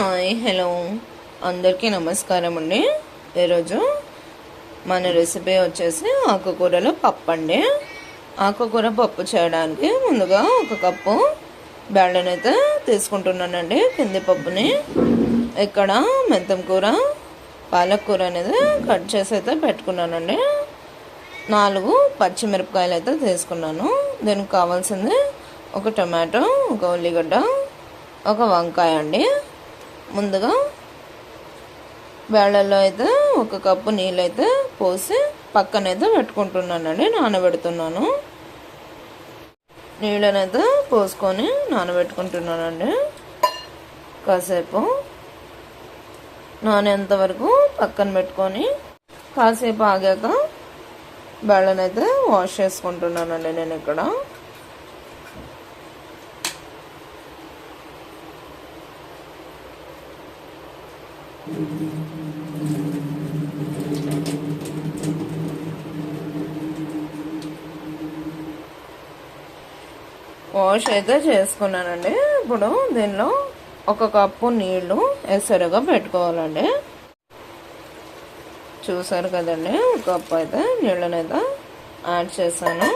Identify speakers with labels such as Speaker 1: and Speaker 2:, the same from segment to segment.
Speaker 1: Hi hello అందరికీ నమస్కారం అండి. ఈరోజు మన రెసిపీ వచ్చేసి ఆకుకూరల పప్పు అండి. ఆకుకూర పప్పు చేయడానికి ముందుగా 1 కప్పు బెల్లనైతే తీసుకుంటున్నానండి. కింది పప్పుని ఇక్కడ మెంతం కూర పాలకూర అనేది కట్ చేసి అయితే పెట్టుకున్నానండి. 4 పచ్చిమిరపకాయలు అయితే తీసుకున్నాను. దీనికి కావాల్సింది 1 టమాటో, 1 ఉల్లిగడ్డ, 1 వంకాయ అండి. ముందుగా బేళ్ళల్లో అయితే 1 కప్పు నీళ్ళు అయితే పోసి పక్కనైతే పెట్టుకుంటున్నానండి, నానబెడుతున్నాను. నీళ్ళనైతే పోసుకొని నానబెట్టుకుంటున్నానండి. కాసేపు నానేంత వరకు పక్కన పెట్టుకొని కాసేపు ఆగాక బేళ్ళనైతే వాష్ చేసుకుంటున్నానండి నేను ఇక్కడ. వాష్ అయితే చేసుకున్నానండి. ఇప్పుడు దీనిలో 1 కప్పు నీళ్లు ఎసరుగా పెట్టుకోవాలండి. చూసారు కదండి, 1 కప్పు అయితే నీళ్ళనైతే యాడ్ చేశాను.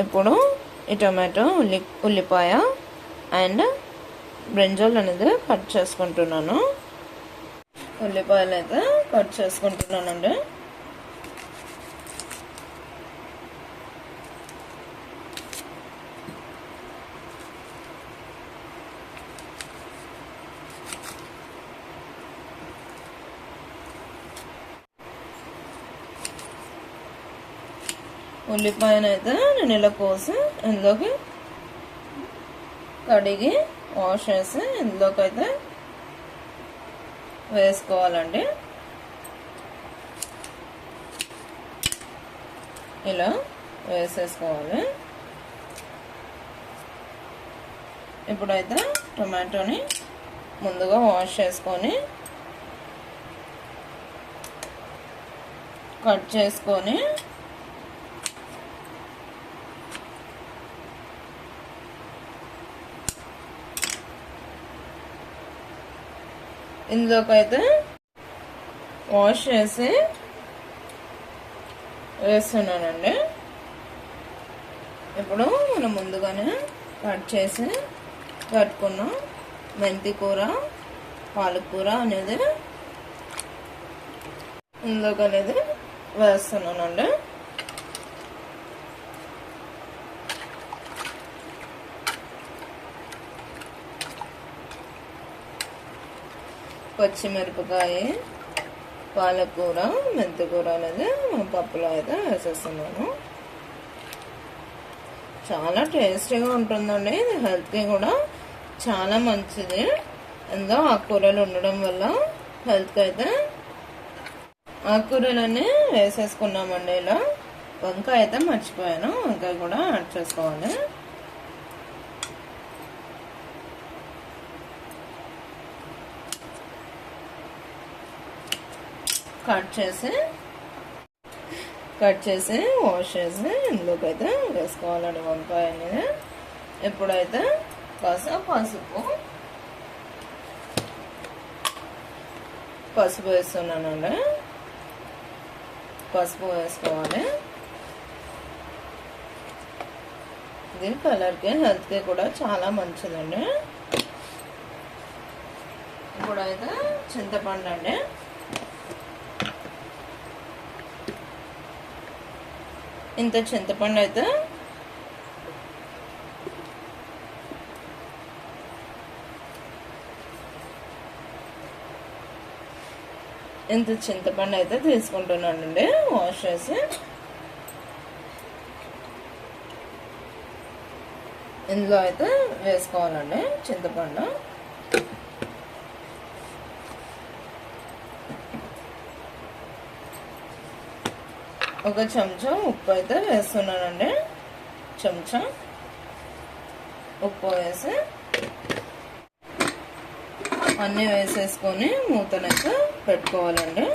Speaker 1: ఇప్పుడు ఈ టమాటో, ఉల్లిపాయ అండ్ బ్రింజాల్ అనేది కట్ చేసుకుంటున్నాను. ఉల్లిపాయలు అయితే కట్ చేసుకుంటున్నానండి. ఉల్లిపాయనైతే నేను ఇలా కోసి ఇందులోకి కడిగి వాష్ చేసి ఇందులోకి అయితే వేసుకోవాలండి. ఇలా వేసేసుకోవాలి. ఇప్పుడైతే టొమాటోని ముందుగా వాష్ చేసుకొని కట్ చేసుకొని ఇందులోకైతే వాష్ చేసి వేస్తున్నానండి. ఇప్పుడు మనం ముందుగానే కట్ చేసి కట్టుకున్న మెంతి కూర, పాలకూర అనేది ఇందులోకి అనేది వేస్తున్నానండి. పచ్చిమిరపకాయ, పాలకూర, మెంతికూర అనేది పప్పులో అయితే వేసేస్తున్నాను. చాలా టేస్టీగా ఉంటుందండి. ఇది హెల్త్కి కూడా చాలా మంచిది. ఇందులో ఆకుకూరలు ఉండడం వల్ల హెల్త్కి అయితే ఆకుకూరలన్నీ వేసేసుకున్నామండి. ఇలా వంకాయ అయితే మర్చిపోయాను, వంకాయ కూడా యాడ్ చేసుకోవాలి. కట్ చేసి వాష్ చేసి ఇందులోకి అయితే వేసుకోవాలండి వంకాయ అనేది. ఇప్పుడైతే కాస్త పసుపు వేస్తున్నానండి. పసుపు వేసుకోవాలి. ఇది కలర్కి హెల్త్కి కూడా చాలా మంచిదండి. ఇప్పుడైతే చింతపండు అండి. ఇంత చింతపండు అయితే తీసుకుంటున్నానండి వాష్ చేసి. ఇందులో అయితే వేసుకోవాలండి చింతపండు. ఒక చెంచా ఉప్పు అయితే వేస్తున్నానండి. చెంచా ఉప్పు వేసి అన్నీ వేసేసుకొని మూతనైతే పెట్టుకోవాలండి.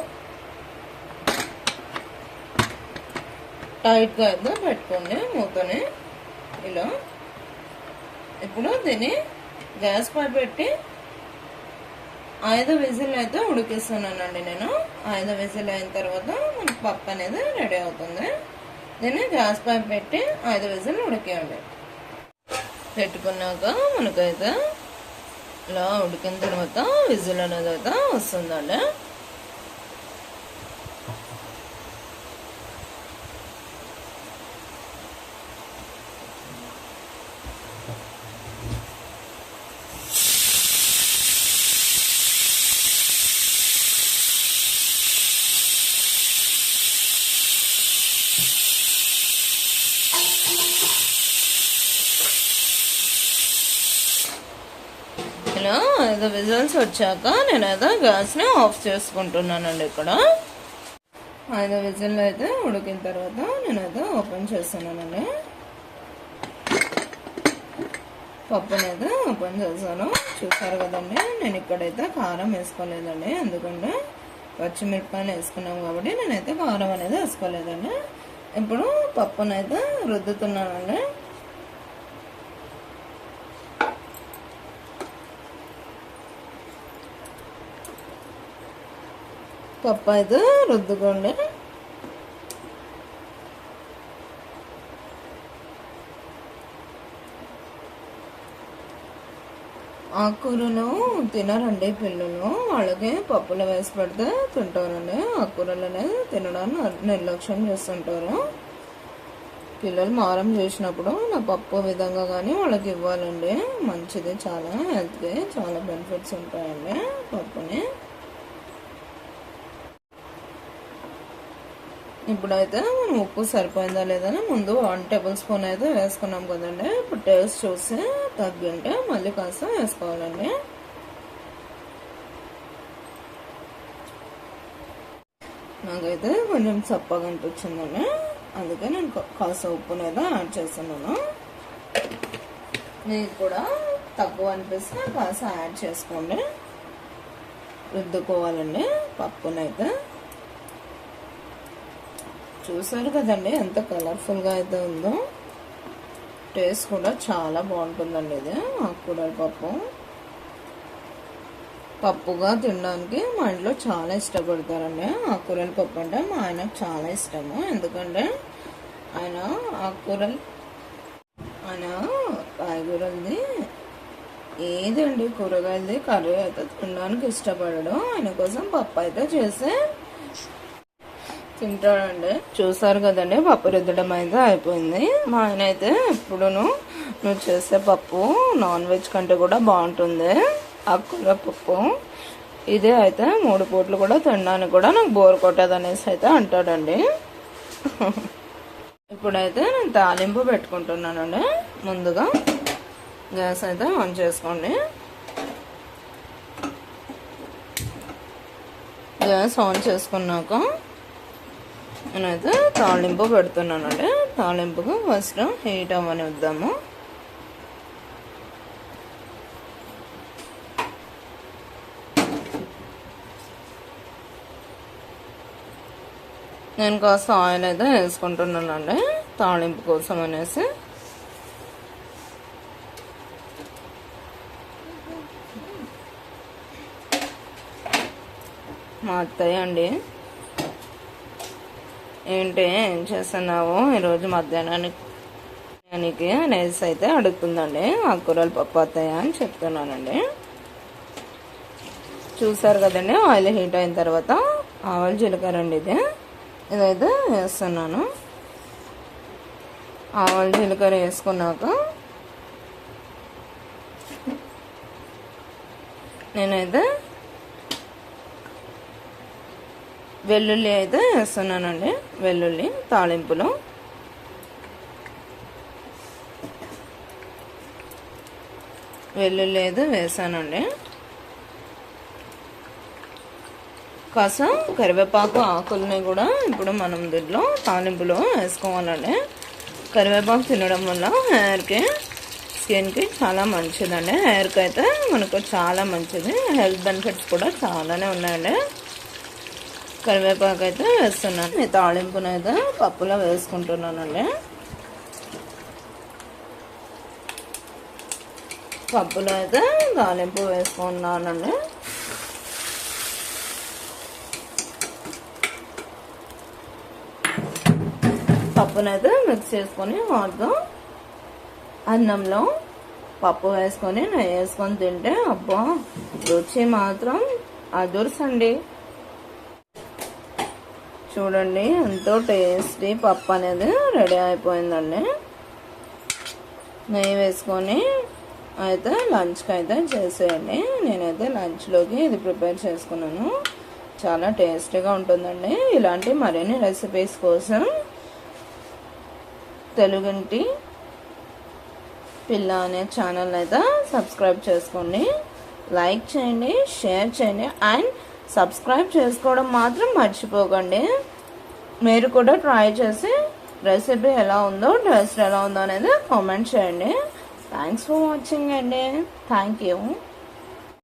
Speaker 1: టైట్గా అయితే పెట్టుకోండి మూతని ఇలా. ఇప్పుడు దీన్ని గ్యాస్ పై పెట్టి 5 విజిల్ అయితే ఉడికిస్తున్నానండి నేను. 5 విజిల్ అయిన తర్వాత మనకు పప్పు అనేది రెడీ అవుతుంది. దీన్ని గ్యాస్ పై పెట్టి 5 విజిల్ ఉడికేయండి. పెట్టుకున్నాక మనకైతే ఇలా ఉడికిన తర్వాత విజిల్ అనేది అయితే వస్తుందండి. ఇలా 5 విజిల్స్ వచ్చాక నేనైతే గ్యాస్ని ఆఫ్ చేసుకుంటున్నానండి. ఇక్కడ 5 విజిల్ అయితే ఉడికిన తర్వాత నేనైతే ఓపెన్ చేస్తున్నానండి. పప్పునైతే ఓపెన్ చేశాను. చూసారు కదండి, నేను ఇక్కడైతే కారం వేసుకోలేదండి. ఎందుకంటే పచ్చిమిరపకాయలు వేసుకున్నాం కాబట్టి నేనైతే కారం అనేది వేసుకోలేదండి. ఇప్పుడు పప్పునైతే రుద్దుతున్నానండి. పప్పు అయితే రుద్దుకోండి. ఆకుకూరలు తినరండి పిల్లలు, వాళ్ళకి పప్పులో వేసి పెడితే తింటారండి. ఆకుకూరలనే తినడాన్ని నిర్లక్ష్యం చేస్తుంటారు. పిల్లలు మారం చేసినప్పుడు నా పప్పు విధంగా కానీ వాళ్ళకి ఇవ్వాలండి. మంచిది, చాలా హెల్త్కి చాలా బెనిఫిట్స్ ఉంటాయండి పప్పుని. ఇప్పుడైతే మనం ఉప్పు సరిపోయిందా లేదని ముందు 1 టేబుల్ స్పూన్ అయితే వేసుకున్నాం కదండి. ఇప్పుడు టేస్ట్ చూసి తగ్గింటే మళ్ళీ కాస్త వేసుకోవాలండి. నాకైతే కొంచెం చప్పగా అనిపించిందండి, అందుకే నేను కాస్త ఉప్పునైతే యాడ్ చేస్తున్నాను. మీకు కూడా తక్కువ అనిపిస్తే కాస్త యాడ్ చేసుకోండి. రుద్దుకోవాలండి పప్పునైతే. చూసారు కదండి ఎంత కలర్ఫుల్గా అయితే ఉందో. టేస్ట్ కూడా చాలా బాగుంటుందండి. ఇది ఆకుకూరల పప్పు పప్పుగా తినడానికి మా ఇంట్లో చాలా ఇష్టపడతారండి. ఆకుకూరల పప్పు అంటే మా ఆయనకు చాలా ఇష్టము. ఎందుకంటే ఆయన కాయగూరలది ఏదండి కూరగాయలది కర్రీ అయితే తినడానికి ఇష్టపడడు. ఆయన కోసం పప్పు అయితే చేసి తింటాడండి. చూసారు కదండి, పప్పు రుద్దడం అయితే అయిపోయింది. మా ఆయన అయితే ఎప్పుడు నువ్వు చేసే పప్పు నాన్ వెజ్ కంటే కూడా బాగుంటుంది ఆకుకూర పప్పు, ఇదే అయితే 3 పూటలు కూడా తినడానికి కూడా నాకు బోర్ కొట్టదు అనేసి అయితే అంటాడండి. ఇప్పుడైతే నేను తాలింపు పెట్టుకుంటున్నానండి. ముందుగా గ్యాస్ అయితే ఆన్ చేసుకోండి. గ్యాస్ ఆన్ చేసుకున్నాక నేనైతే తాలింపు పెడుతున్నానండి. తాలింపుకు ఫస్ట్ హీట్ అవ్వని వద్దాము. నేను కాస్త ఆయిల్ అయితే వేసుకుంటున్నానండి తాలింపు కోసం అనేసి. మా అత్తయ్య అండి, ఏంటి ఏం చేస్తున్నావు ఈరోజు మధ్యాహ్నానికి అనేసి అయితే అడుగుతుందండి. ఆకుకూరల పప్పు అత్తయ్య అని చెప్తున్నానండి. చూసారు కదండి, ఆయిల్ హీట్ అయిన తర్వాత ఆవాలు జీలకర్ర అండి ఇదైతే వేస్తున్నాను. ఆవాలు జీలకర్ర వేసుకున్నాక నేనైతే వెల్లుల్లి అయితే వేస్తున్నానండి. వెల్లుల్లి తాలింపులో వెల్లుల్లి అయితే వేసానండి. కాస్త కరివేపాకు ఆకుల్ని కూడా ఇప్పుడు మనం దీంట్లో తాలింపులో వేసుకోవాలండి. కరివేపాకు తినడం వల్ల హెయిర్కి స్కిన్కి చాలా మంచిదండి. హెయిర్కి అయితే మనకు చాలా మంచిది. హెల్త్ బెనిఫిట్స్ కూడా చాలానే ఉన్నాయండి. కరివేపాకు అయితే వేస్తున్నాను. ఈ తాలింపునైతే పప్పులో వేసుకుంటున్నానండి. పప్పులో అయితే తాలింపు వేసుకున్నానండి. పప్పునైతే మిక్స్ చేసుకొని హాట్గా అన్నంలో పప్పు వేసుకొని నెయ్యి వేసుకొని తింటే అబ్బా రుచి మాత్రం అదుర్సండి. చూడండి ఎంతో టేస్టీ పప్పు అనేది రెడీ అయిపోయిందండి. నెయ్యి వేసుకొని అయితే లంచ్కి అయితే చేసేయండి. నేనైతే లంచ్లోకి ఇది ప్రిపేర్ చేసుకున్నాను. చాలా టేస్టీగా ఉంటుందండి. ఇలాంటి మరిన్ని రెసిపీస్ కోసం తెలుగింటి పిల్ల అనే ఛానల్ అయితే సబ్స్క్రైబ్ చేసుకోండి, లైక్ చేయండి, షేర్ చేయండి అండ్ సబ్స్క్రైబ్ చేసుకోవడం మాత్రం మర్చిపోకండి. మీరు కూడా ట్రై చేసి రెసిపీ ఎలా ఉందో, టేస్ట్ ఎలా ఉందో అనేది కామెంట్ చేయండి. థ్యాంక్స్ ఫర్ వాచింగ్ అండి. Thank you.